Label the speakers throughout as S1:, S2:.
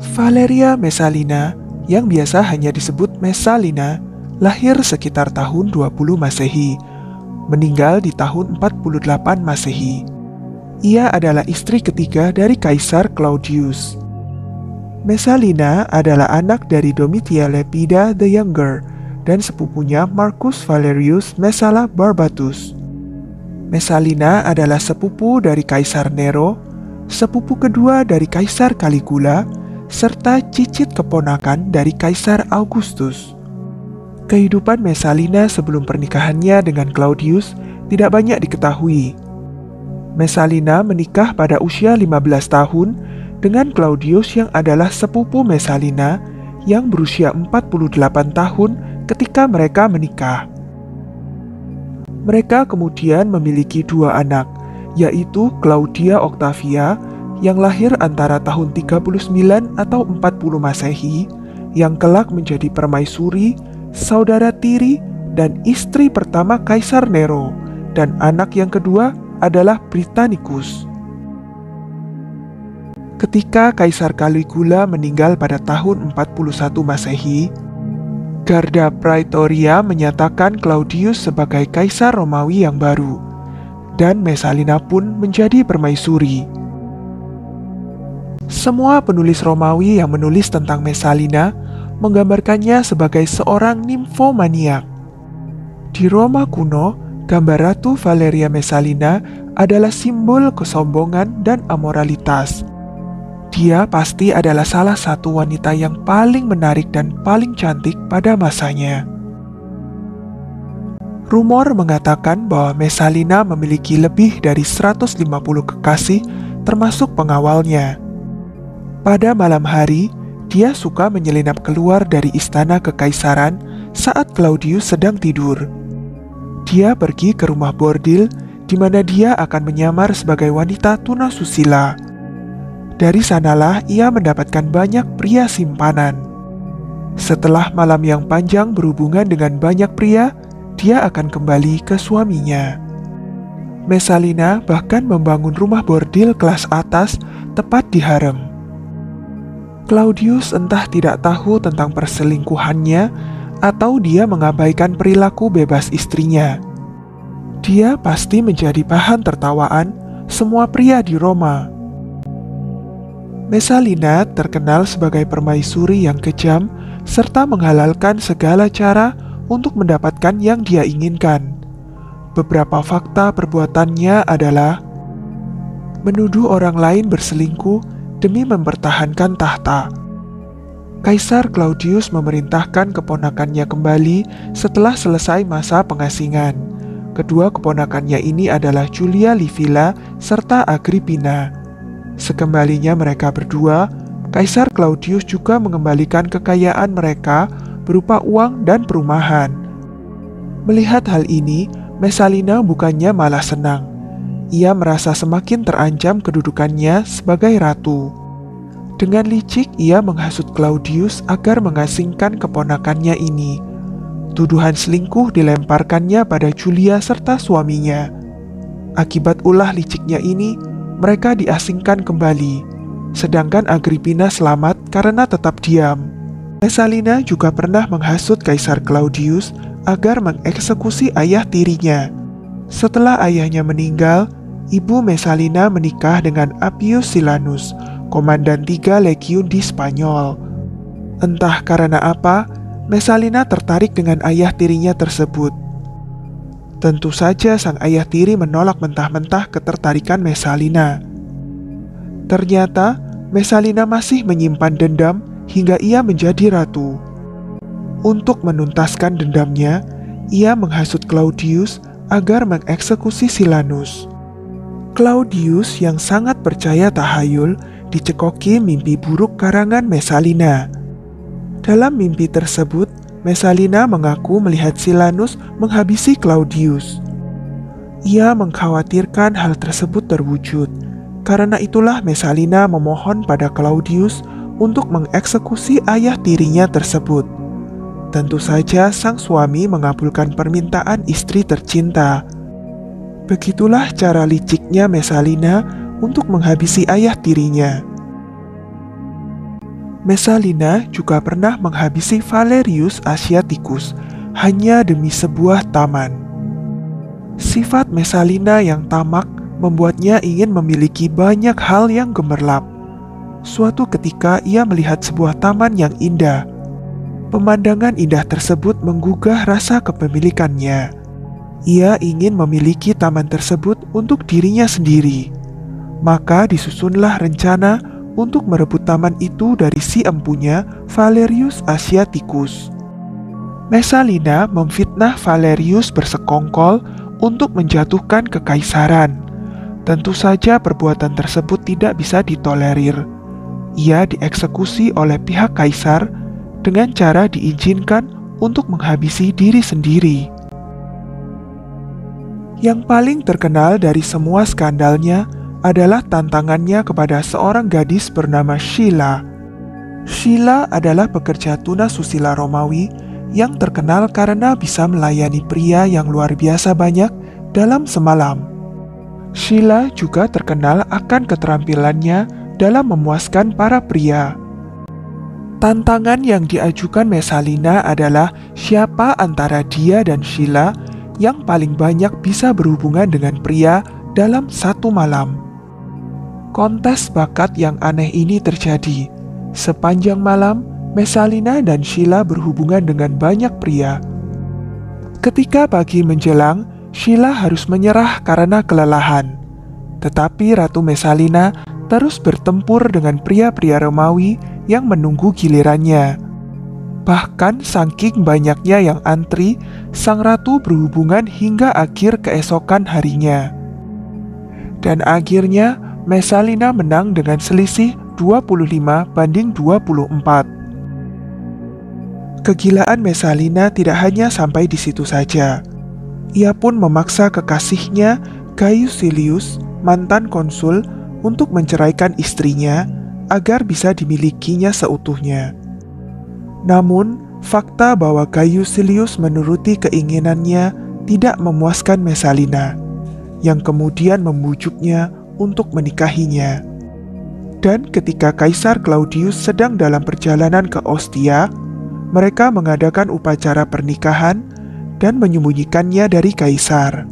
S1: Valeria Messalina, yang biasa hanya disebut Messalina, lahir sekitar tahun 20 Masehi, meninggal di tahun 48 Masehi. Ia adalah istri ketiga dari Kaisar Claudius. Messalina adalah anak dari Domitia Lepida the Younger dan sepupunya Marcus Valerius Messala Barbatus. Messalina adalah sepupu dari Kaisar Nero, sepupu kedua dari Kaisar Caligula, serta cicit keponakan dari Kaisar Augustus. Kehidupan Messalina sebelum pernikahannya dengan Claudius tidak banyak diketahui. Messalina menikah pada usia 15 tahun dengan Claudius yang adalah sepupu Messalina yang berusia 48 tahun ketika mereka menikah. Mereka kemudian memiliki dua anak, yaitu Claudia Octavia yang lahir antara tahun 39 atau 40 Masehi, yang kelak menjadi permaisuri, saudara tiri, dan istri pertama Kaisar Nero, dan anak yang kedua adalah Britannicus. Ketika Kaisar Caligula meninggal pada tahun 41 Masehi, Garda Praetoria menyatakan Claudius sebagai Kaisar Romawi yang baru, dan Messalina pun menjadi permaisuri. Semua penulis Romawi yang menulis tentang Messalina menggambarkannya sebagai seorang nimfomaniak. Di Roma kuno, gambar Ratu Valeria Messalina adalah simbol kesombongan dan amoralitas. Dia pasti adalah salah satu wanita yang paling menarik dan paling cantik pada masanya. Rumor mengatakan bahwa Messalina memiliki lebih dari 150 kekasih termasuk pengawalnya. Pada malam hari, dia suka menyelinap keluar dari istana kekaisaran saat Claudius sedang tidur. Dia pergi ke rumah bordil di mana dia akan menyamar sebagai wanita tunasusila. Dari sanalah ia mendapatkan banyak pria simpanan. Setelah malam yang panjang berhubungan dengan banyak pria, dia akan kembali ke suaminya. Messalina bahkan membangun rumah bordil kelas atas tepat di harem. Claudius entah tidak tahu tentang perselingkuhannya atau dia mengabaikan perilaku bebas istrinya. Dia pasti menjadi bahan tertawaan semua pria di Roma. Messalina terkenal sebagai permaisuri yang kejam serta menghalalkan segala cara untuk mendapatkan yang dia inginkan. Beberapa fakta perbuatannya adalah menuduh orang lain berselingkuh demi mempertahankan tahta. Kaisar Claudius memerintahkan keponakannya kembali setelah selesai masa pengasingan. Kedua keponakannya ini adalah Julia Livilla serta Agrippina. Sekembalinya mereka berdua, Kaisar Claudius juga mengembalikan kekayaan mereka berupa uang dan perumahan. Melihat hal ini, Messalina bukannya malah senang. Ia merasa semakin terancam kedudukannya sebagai ratu. Dengan licik, ia menghasut Claudius agar mengasingkan keponakannya ini. Tuduhan selingkuh dilemparkannya pada Julia serta suaminya. Akibat ulah liciknya ini, mereka diasingkan kembali, sedangkan Agrippina selamat karena tetap diam. Messalina juga pernah menghasut Kaisar Claudius agar mengeksekusi ayah tirinya. Setelah ayahnya meninggal, ibu Messalina menikah dengan Appius Silanus, komandan 3 legiun di Spanyol. Entah karena apa, Messalina tertarik dengan ayah tirinya tersebut. Tentu saja sang ayah tiri menolak mentah-mentah ketertarikan Messalina. Ternyata, Messalina masih menyimpan dendam hingga ia menjadi ratu. Untuk menuntaskan dendamnya, ia menghasut Claudius agar mengeksekusi Silanus. Claudius yang sangat percaya tahayul dicekoki mimpi buruk karangan Messalina. Dalam mimpi tersebut, Messalina mengaku melihat Silanus menghabisi Claudius. Ia mengkhawatirkan hal tersebut terwujud. Karena itulah Messalina memohon pada Claudius untuk mengeksekusi ayah tirinya tersebut. Tentu saja sang suami mengabulkan permintaan istri tercinta. Begitulah cara liciknya Messalina untuk menghabisi ayah tirinya. Messalina juga pernah menghabisi Valerius Asiaticus hanya demi sebuah taman. Sifat Messalina yang tamak membuatnya ingin memiliki banyak hal yang gemerlap. Suatu ketika ia melihat sebuah taman yang indah. Pemandangan indah tersebut menggugah rasa kepemilikannya. Ia ingin memiliki taman tersebut untuk dirinya sendiri. Maka disusunlah rencana untuk merebut taman itu dari si empunya, Valerius Asiaticus. Messalina memfitnah Valerius bersekongkol untuk menjatuhkan kekaisaran. Tentu saja perbuatan tersebut tidak bisa ditolerir. Ia dieksekusi oleh pihak kaisar dengan cara diizinkan untuk menghabisi diri sendiri. Yang paling terkenal dari semua skandalnya adalah tantangannya kepada seorang gadis bernama Scylla. Scylla adalah pekerja tunasusila Romawi yang terkenal karena bisa melayani pria yang luar biasa banyak dalam semalam. Scylla juga terkenal akan keterampilannya dalam memuaskan para pria. Tantangan yang diajukan Messalina adalah siapa antara dia dan Scylla yang paling banyak bisa berhubungan dengan pria dalam satu malam. Kontes bakat yang aneh ini terjadi. Sepanjang malam, Messalina dan Scylla berhubungan dengan banyak pria. Ketika pagi menjelang, Scylla harus menyerah karena kelelahan. Tetapi Ratu Messalina terus bertempur dengan pria-pria Romawi yang menunggu gilirannya. Bahkan saking banyaknya yang antri, sang ratu berhubungan hingga akhir keesokan harinya. Dan akhirnya Messalina menang dengan selisih 25-24. Kegilaan Messalina tidak hanya sampai di situ saja. Ia pun memaksa kekasihnya, Gaius Silius, mantan konsul, untuk menceraikan istrinya agar bisa dimilikinya seutuhnya. Namun, fakta bahwa Gaius Silius menuruti keinginannya tidak memuaskan Messalina, yang kemudian membujuknya untuk menikahinya. Dan ketika Kaisar Claudius sedang dalam perjalanan ke Ostia, mereka mengadakan upacara pernikahan dan menyembunyikannya dari Kaisar.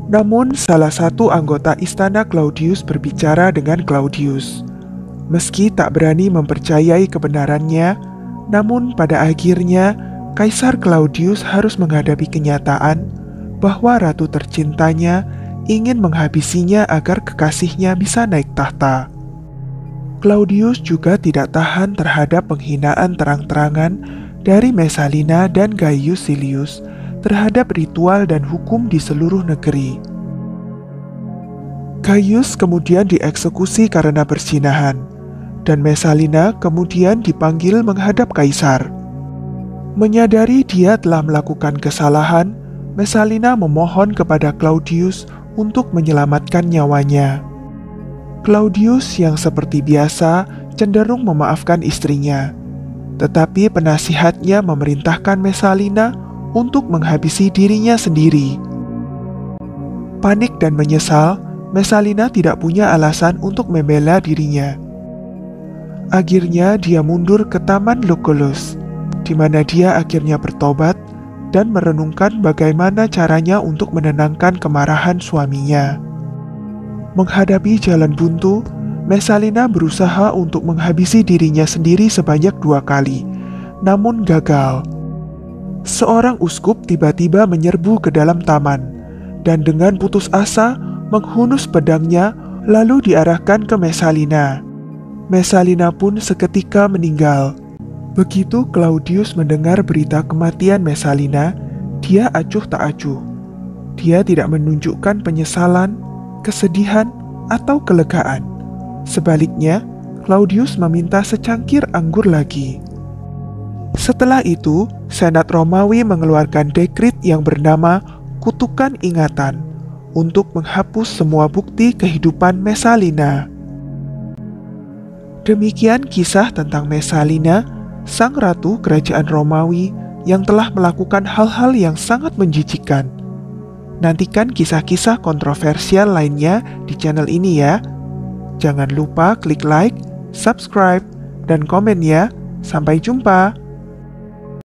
S1: Namun, salah satu anggota istana Claudius berbicara dengan Claudius. Meski tak berani mempercayai kebenarannya, namun pada akhirnya Kaisar Claudius harus menghadapi kenyataan bahwa ratu tercintanya ingin menghabisinya agar kekasihnya bisa naik tahta. Claudius juga tidak tahan terhadap penghinaan terang-terangan dari Messalina dan Gaius Silius terhadap ritual dan hukum di seluruh negeri. Gaius kemudian dieksekusi karena perzinahan, dan Messalina kemudian dipanggil menghadap Kaisar. Menyadari dia telah melakukan kesalahan, Messalina memohon kepada Claudius untuk menyelamatkan nyawanya. Claudius yang seperti biasa cenderung memaafkan istrinya, tetapi penasihatnya memerintahkan Messalina untuk menghabisi dirinya sendiri. Panik dan menyesal, Messalina tidak punya alasan untuk membela dirinya. Akhirnya dia mundur ke Taman Lucullus, di mana dia akhirnya bertobat dan merenungkan bagaimana caranya untuk menenangkan kemarahan suaminya. Menghadapi jalan buntu, Messalina berusaha untuk menghabisi dirinya sendiri sebanyak 2 kali, namun gagal. Seorang uskup tiba-tiba menyerbu ke dalam taman, dan dengan putus asa menghunus pedangnya lalu diarahkan ke Messalina. Messalina pun seketika meninggal. Begitu Claudius mendengar berita kematian Messalina, dia acuh tak acuh. Dia tidak menunjukkan penyesalan, kesedihan, atau kelegaan. Sebaliknya, Claudius meminta secangkir anggur lagi. Setelah itu, Senat Romawi mengeluarkan dekrit yang bernama Kutukan Ingatan untuk menghapus semua bukti kehidupan Messalina. Demikian kisah tentang Messalina, sang ratu kerajaan Romawi yang telah melakukan hal-hal yang sangat menjijikkan. Nantikan kisah-kisah kontroversial lainnya di channel ini ya. Jangan lupa klik like, subscribe, dan komen ya. Sampai jumpa.